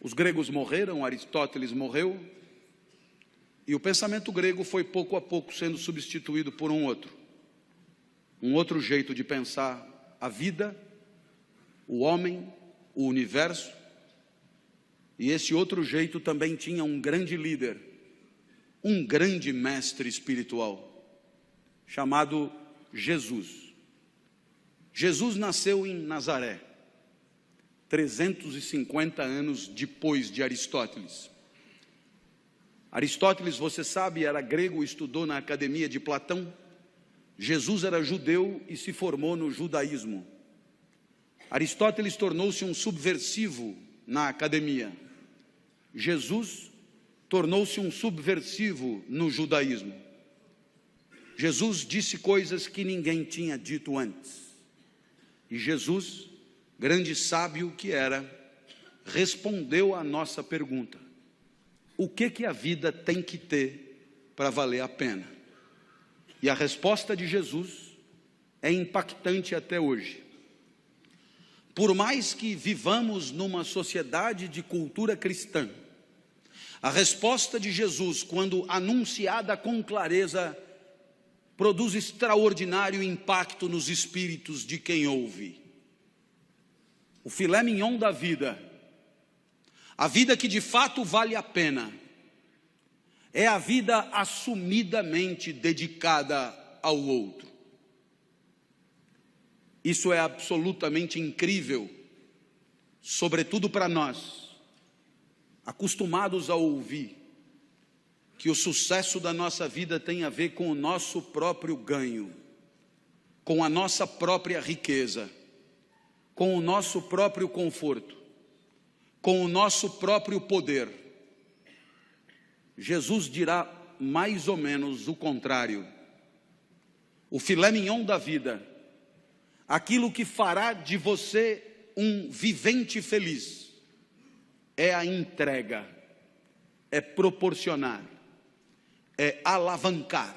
Os gregos morreram, Aristóteles morreu, e o pensamento grego foi pouco a pouco sendo substituído por um outro jeito de pensar a vida, o homem, o universo. E esse outro jeito também tinha um grande líder, um grande mestre espiritual, chamado Jesus. Jesus nasceu em Nazaré, 350 anos depois de Aristóteles. Aristóteles, você sabe, era grego, estudou na academia de Platão. Jesus era judeu e se formou no judaísmo. Aristóteles tornou-se um subversivo na academia. Jesus tornou-se um subversivo no judaísmo. Jesus disse coisas que ninguém tinha dito antes. E Jesus, grande sábio que era, respondeu à nossa pergunta: o que a vida tem que ter para valer a pena? E a resposta de Jesus é impactante até hoje. Por mais que vivamos numa sociedade de cultura cristã, a resposta de Jesus, quando anunciada com clareza, produz extraordinário impacto nos espíritos de quem ouve. O filé mignon da vida, a vida que de fato vale a pena, é a vida assumidamente dedicada ao outro. Isso é absolutamente incrível, sobretudo para nós, acostumados a ouvir que o sucesso da nossa vida tem a ver com o nosso próprio ganho, com a nossa própria riqueza, com o nosso próprio conforto, com o nosso próprio poder. Jesus dirá mais ou menos o contrário. O filé mignon da vida, aquilo que fará de você um vivente feliz, é a entrega, é proporcionar, é alavancar,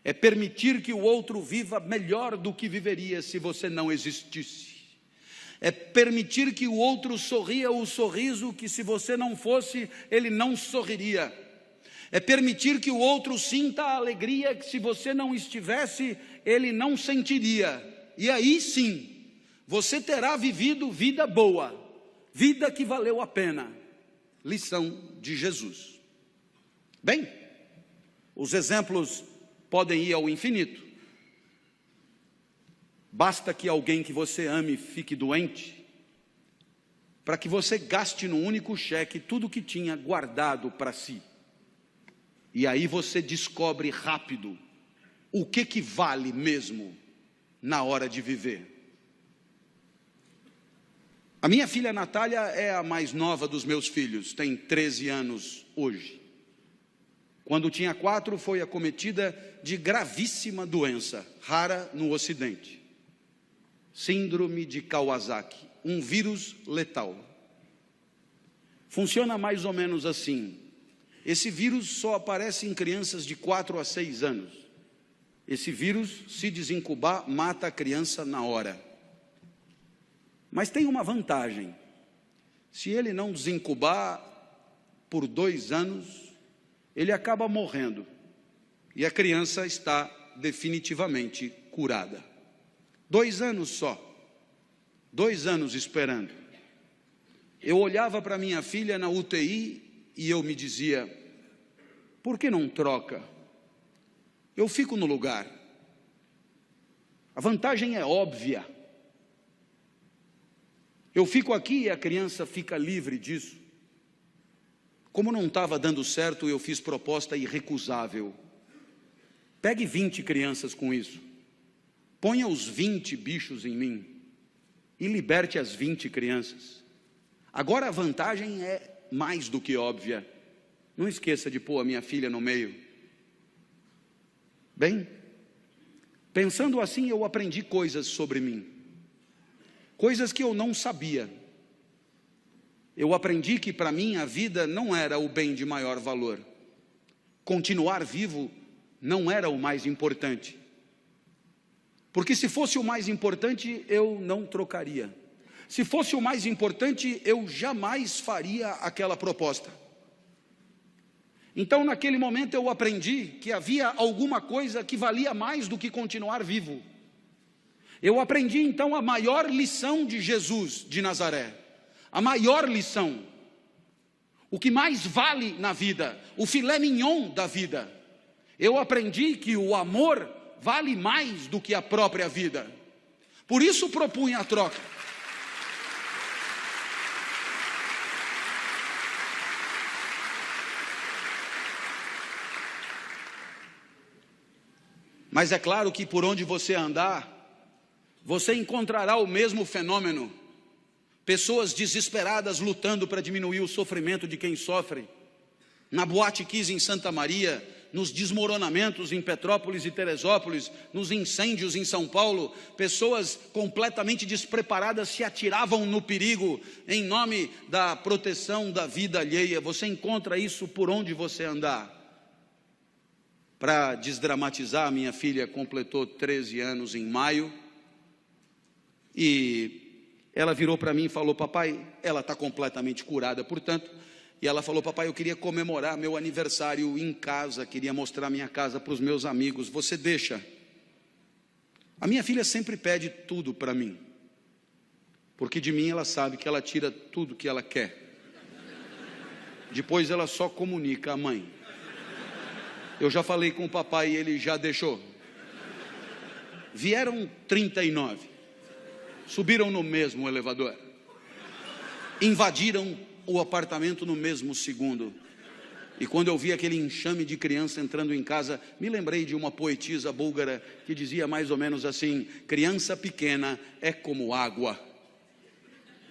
é permitir que o outro viva melhor do que viveria se você não existisse. É permitir que o outro sorria o sorriso que, se você não fosse, ele não sorriria. É permitir que o outro sinta a alegria que, se você não estivesse, ele não sentiria. E aí sim, você terá vivido vida boa, vida que valeu a pena. Lição de Jesus. Bem, os exemplos podem ir ao infinito. Basta que alguém que você ame fique doente, para que você gaste num único cheque tudo que tinha guardado para si. E aí você descobre rápido o que vale mesmo na hora de viver. A minha filha Natália é a mais nova dos meus filhos, tem 13 anos hoje. Quando tinha 4, foi acometida de gravíssima doença, rara no Ocidente. Síndrome de Kawasaki, um vírus letal. Funciona mais ou menos assim. Esse vírus só aparece em crianças de 4 a 6 anos. Esse vírus, se desincubar, mata a criança na hora. Mas tem uma vantagem. Se ele não desincubar por 2 anos, ele acaba morrendo. E a criança está definitivamente curada. 2 anos só. 2 anos esperando. Eu olhava para minha filha na UTI e eu me dizia: por que não troca? Eu fico no lugar. A vantagem é óbvia. Eu fico aqui e a criança fica livre disso. Como não estava dando certo, eu fiz proposta irrecusável. Pegue 20 crianças com isso. Ponha os 20 bichos em mim e liberte as 20 crianças. Agora a vantagem é mais do que óbvia. Não esqueça de pôr a minha filha no meio. Bem, pensando assim, eu aprendi coisas sobre mim. Coisas que eu não sabia. Eu aprendi que para mim a vida não era o bem de maior valor. Continuar vivo não era o mais importante. Porque se fosse o mais importante, eu não trocaria. Se fosse o mais importante, eu jamais faria aquela proposta. Então, naquele momento, eu aprendi que havia alguma coisa que valia mais do que continuar vivo. Eu aprendi, então, a maior lição de Jesus de Nazaré. A maior lição. O que mais vale na vida, o filé mignon da vida. Eu aprendi que o amor vale mais do que a própria vida. Por isso propunha a troca. Mas é claro que por onde você andar, você encontrará o mesmo fenômeno. Pessoas desesperadas lutando para diminuir o sofrimento de quem sofre. Na Boate Kiss em Santa Maria, nos desmoronamentos em Petrópolis e Teresópolis, nos incêndios em São Paulo, pessoas completamente despreparadas se atiravam no perigo em nome da proteção da vida alheia. Você encontra isso por onde você andar. Para desdramatizar, minha filha completou 13 anos em maio, e ela virou para mim e falou: papai, ela está completamente curada, portanto, e ela falou: papai, eu queria comemorar meu aniversário em casa, queria mostrar minha casa para os meus amigos, você deixa? A minha filha sempre pede tudo para mim, porque de mim ela sabe que ela tira tudo que ela quer, depois ela só comunica à mãe. Eu já falei com o papai e ele já deixou. Vieram 39, subiram no mesmo elevador, invadiram o apartamento no mesmo segundo. E quando eu vi aquele enxame de criança entrando em casa, me lembrei de uma poetisa búlgara que dizia mais ou menos assim: criança pequena é como água,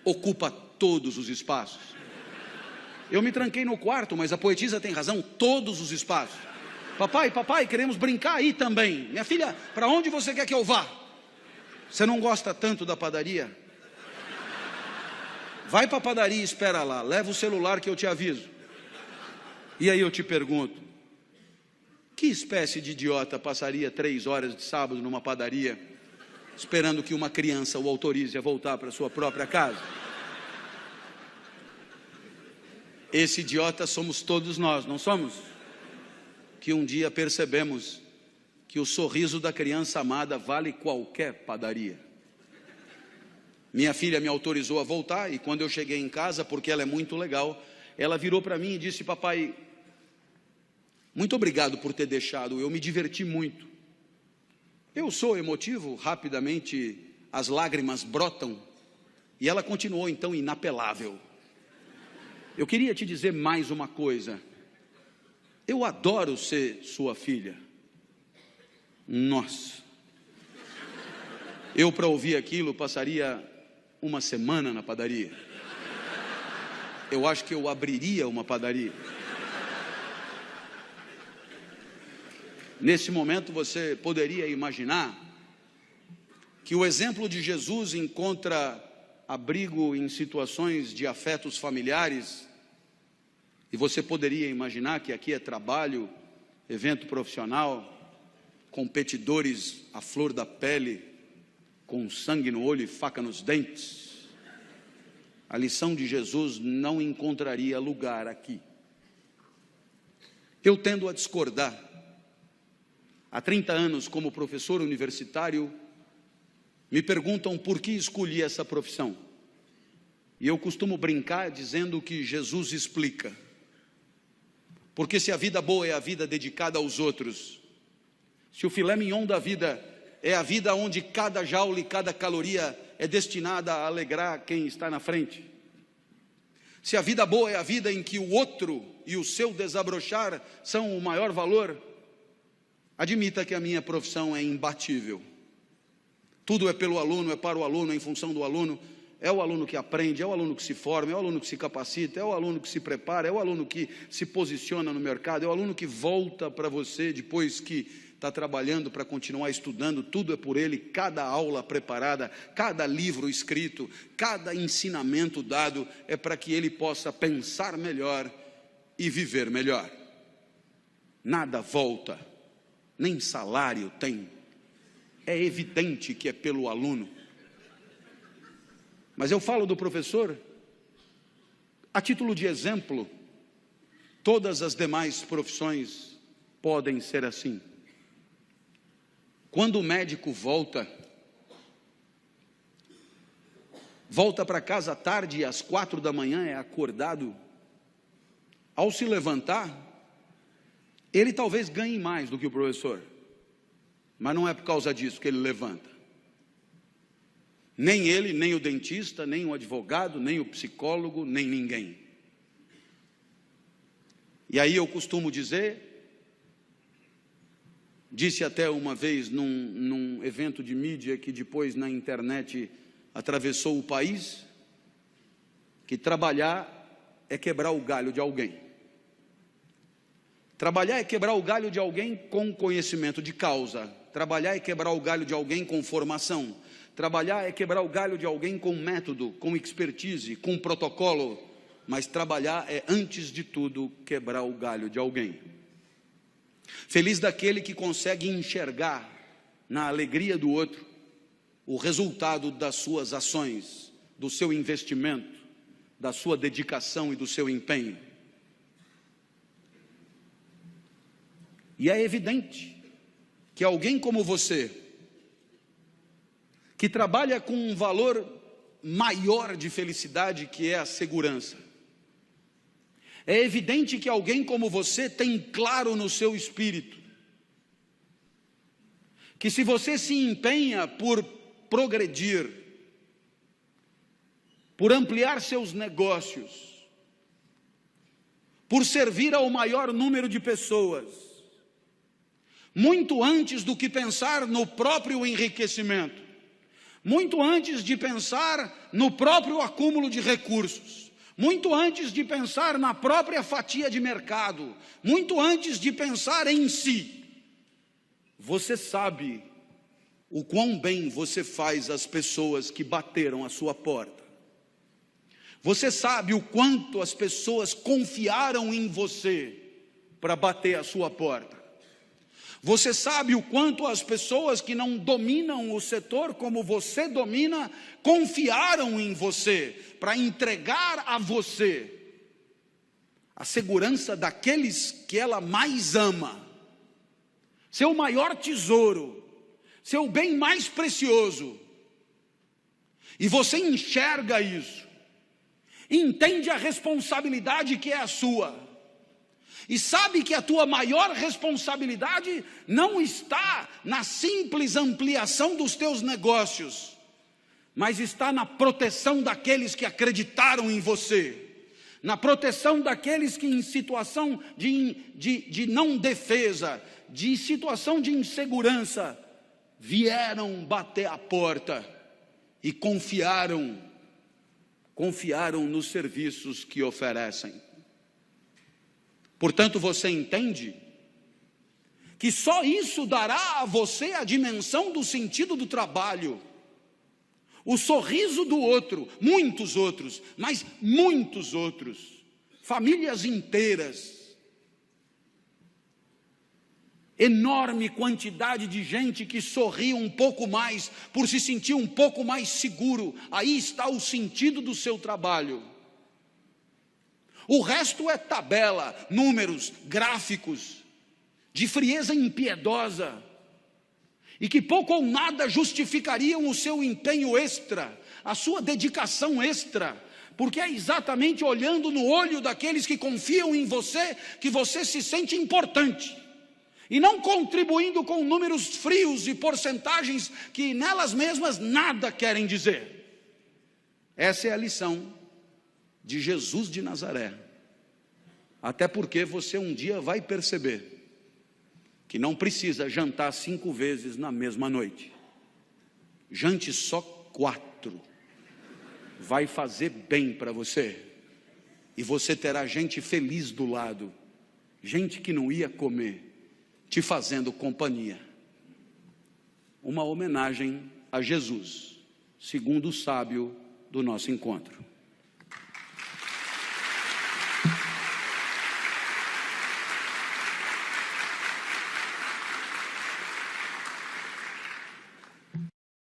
ocupa todos os espaços. Eu me tranquei no quarto, mas a poetisa tem razão, todos os espaços. Papai, queremos brincar aí também. Minha filha, para onde você quer que eu vá? Você não gosta tanto da padaria? Vai para a padaria e espera lá, leva o celular que eu te aviso. E aí eu te pergunto, que espécie de idiota passaria 3 horas de sábado numa padaria, esperando que uma criança o autorize a voltar para sua própria casa? Esse idiota somos todos nós, não somos? Que um dia percebemos que o sorriso da criança amada vale qualquer padaria. Minha filha me autorizou a voltar, e quando eu cheguei em casa, porque ela é muito legal, ela virou para mim e disse: papai, muito obrigado por ter deixado, eu me diverti muito. Eu sou emotivo, rapidamente as lágrimas brotam, e ela continuou então inapelável: eu queria te dizer mais uma coisa, eu adoro ser sua filha. Nossa, eu para ouvir aquilo passaria uma semana na padaria. Eu acho que eu abriria uma padaria. Nesse momento você poderia imaginar que o exemplo de Jesus encontra abrigo em situações de afetos familiares, e você poderia imaginar que aqui é trabalho, evento profissional, competidores à flor da pele, com sangue no olho e faca nos dentes. A lição de Jesus não encontraria lugar aqui. Eu tendo a discordar. Há 30 anos, como professor universitário, me perguntam por que escolhi essa profissão. E eu costumo brincar dizendo que Jesus explica. Porque se a vida boa é a vida dedicada aos outros, se o filé mignon da vida é a vida onde cada jaula e cada caloria é destinada a alegrar quem está na frente, se a vida boa é a vida em que o outro e o seu desabrochar são o maior valor, admita que a minha profissão é imbatível. Tudo é pelo aluno, é para o aluno, é em função do aluno. É o aluno que aprende, é o aluno que se forma, é o aluno que se capacita, é o aluno que se prepara, é o aluno que se posiciona no mercado, é o aluno que volta para você depois que está trabalhando para continuar estudando. Tudo é por ele, cada aula preparada, cada livro escrito, cada ensinamento dado é para que ele possa pensar melhor e viver melhor. Nada volta, nem salário tem. É evidente que é pelo aluno. Mas eu falo do professor a título de exemplo. Todas as demais profissões podem ser assim. Quando o médico volta para casa à tarde e às 4 da manhã é acordado, ao se levantar, ele talvez ganhe mais do que o professor, mas não é por causa disso que ele levanta. Nem ele, nem o dentista, nem o advogado, nem o psicólogo, nem ninguém. E aí eu costumo dizer, disse até uma vez num evento de mídia que depois na internet atravessou o país, que trabalhar é quebrar o galho de alguém. Trabalhar é quebrar o galho de alguém com conhecimento de causa. Trabalhar é quebrar o galho de alguém com formação. Trabalhar é quebrar o galho de alguém com método, com expertise, com protocolo. Mas trabalhar é, antes de tudo, quebrar o galho de alguém. Feliz daquele que consegue enxergar na alegria do outro o resultado das suas ações, do seu investimento, da sua dedicação e do seu empenho. E é evidente que alguém como você, que trabalha com um valor maior de felicidade, que é a segurança, é evidente que alguém como você tem claro no seu espírito que se você se empenha por progredir, por ampliar seus negócios, por servir ao maior número de pessoas, muito antes do que pensar no próprio enriquecimento, muito antes de pensar no próprio acúmulo de recursos, muito antes de pensar na própria fatia de mercado, muito antes de pensar em si, você sabe o quão bem você faz às pessoas que bateram a sua porta. Você sabe o quanto as pessoas confiaram em você para bater a sua porta. Você sabe o quanto as pessoas que não dominam o setor como você domina, confiaram em você para entregar a você a segurança daqueles que ela mais ama, seu maior tesouro, seu bem mais precioso. E você enxerga isso, entende a responsabilidade que é a sua, e sabe que a tua maior responsabilidade não está na simples ampliação dos teus negócios, mas está na proteção daqueles que acreditaram em você, na proteção daqueles que em situação de não defesa, de situação de insegurança, vieram bater a porta e confiaram nos serviços que oferecem. Portanto, você entende que só isso dará a você a dimensão do sentido do trabalho, o sorriso do outro, muitos outros, mas muitos outros, famílias inteiras, enorme quantidade de gente que sorri um pouco mais, por se sentir um pouco mais seguro. Aí está o sentido do seu trabalho. O resto é tabela, números, gráficos, de frieza impiedosa, e que pouco ou nada justificariam o seu empenho extra, a sua dedicação extra, porque é exatamente olhando no olho daqueles que confiam em você, que você se sente importante, e não contribuindo com números frios e porcentagens que nelas mesmas nada querem dizer. Essa é a lição de Jesus de Nazaré. Até porque você um dia vai perceber que não precisa jantar 5 vezes na mesma noite. Jante só 4. Vai fazer bem para você. E você terá gente feliz do lado, gente que não ia comer, te fazendo companhia. Uma homenagem a Jesus, segundo o sábio do nosso encontro.